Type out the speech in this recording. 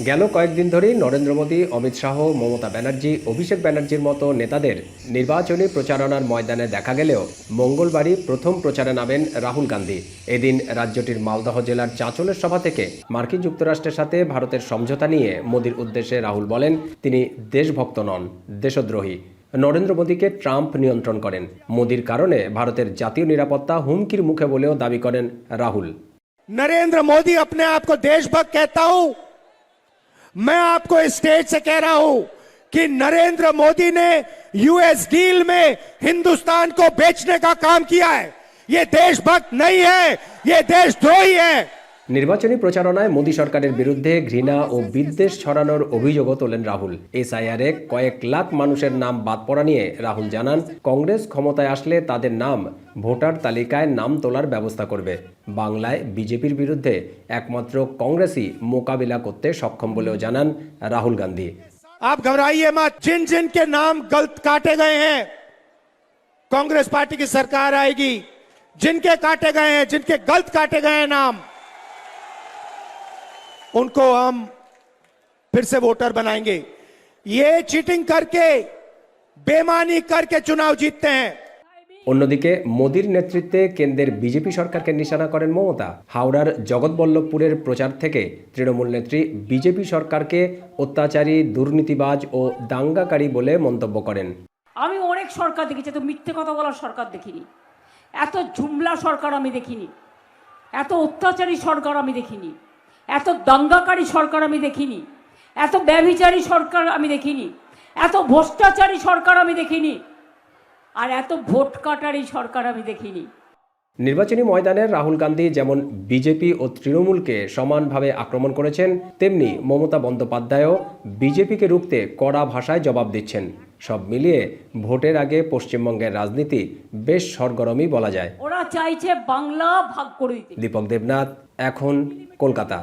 গেল কয়েকদিন ধরেই নরেন্দ্র মোদী, অমিত শাহ, মমতা ব্যানার্জি, অভিষেক ব্যানার্জির মতো নেতাদের নির্বাচনী প্রচারণার ময়দানে দেখা গেলেও মঙ্গলবারই প্রথম প্রচারে নামেন রাহুল গান্ধী। এদিন রাজ্যটির মালদহ জেলার চাঁচলের সভা থেকে মার্কিন যুক্তরাষ্ট্রের সাথে ভারতের সমঝোতা নিয়ে মোদীর উদ্দেশ্যে রাহুল বলেন, তিনি দেশভক্ত নন, দেশদ্রোহী। নরেন্দ্র মোদীকে ট্রাম্প নিয়ন্ত্রণ করেন। মোদীর কারণে ভারতের জাতীয় নিরাপত্তা হুমকির মুখে বলেও দাবি করেন রাহুল। नरेंद्र मोदी अपने आप को देशभक्त कहता हूं। मैं आपको इस स्टेज से कह रहा हूं कि नरेंद्र मोदी ने यूएस डील में हिंदुस्तान को बेचने का काम किया है। ये देशभक्त नहीं है, ये देशद्रोही है। নির্বাচনী প্রচারণায় মোদী সরকারের বিরুদ্ধে ঘৃণা ও বিদ্বেষ ছড়ানোর অভিযোগও তোলেন রাহুল। এসআইআরে কয়েক লাখ মানুষের নাম বাদ পড়া নিয়ে রাহুল জানান, কংগ্রেস ক্ষমতায় আসলে তাদের নাম ভোটার তালিকায় নাম তোলার ব্যবস্থা করবে। বাংলায় বিজেপির বিরুদ্ধে একমাত্র কংগ্রেসই মোকাবিলা করতে সক্ষম বলেও জানান রাহুল গান্ধী। आप घबराइए मत। जिन जिन के नाम गलत काटे गए हैं, कांग्रेस पार्टी की सरकार आएगी। जिनके काटे गए हैं, जिनके गलत काटे गए हैं नाम, उनको हम फिर से वोटर बनाएंगे। ये चीटिंग करके, बेईमानी करके चुनाव जीतते हैं। অন্যদিকে মোদীর নেতৃত্বে কেন্দ্রের বিজেপি সরকারকে নিশানা করেন মমতা। হাওড়ার জগৎবল্লভপুরের প্রচার থেকে তৃণমূল নেত্রী বিজেপি সরকারকে অত্যাচারী, দুর্নীতিবাজ ও দাঙ্গাকারী বলে মন্তব্য করেন। আমি অনেক সরকার দেখেছি, এত মিথ্যে কথা বলার সরকার দেখিনি, এত জুমলা সরকার আমি দেখিনি, এত অত্যাচারী সরকার আমি দেখিনি, এত দাঙ্গাকারী সরকার আমি দেখিনি, এত ব্যভিচারী সরকার আমি দেখিনি, এত ভ্রষ্টাচারী সরকার আমি দেখিনি, আর এত ভোট কাটারি সরকার আমি দেখিনি। নির্বাচনী ময়দানে রাহুল গান্ধী যেমন বিজেপি ও তৃণমূলকে সমানভাবে আক্রমণ করেছেন, তেমনি মমতা বন্দ্যোপাধ্যায়ও বিজেপিকে রুখতে কড়া ভাষায় জবাব দিচ্ছেন। সব মিলিয়ে ভোটের আগে পশ্চিমবঙ্গের রাজনীতি বেশ সরগরমই বলা যায়। ওরা চাইছে বাংলা ভাগ করে দিতে। দীপক দেবনাথ, এখন, কলকাতা।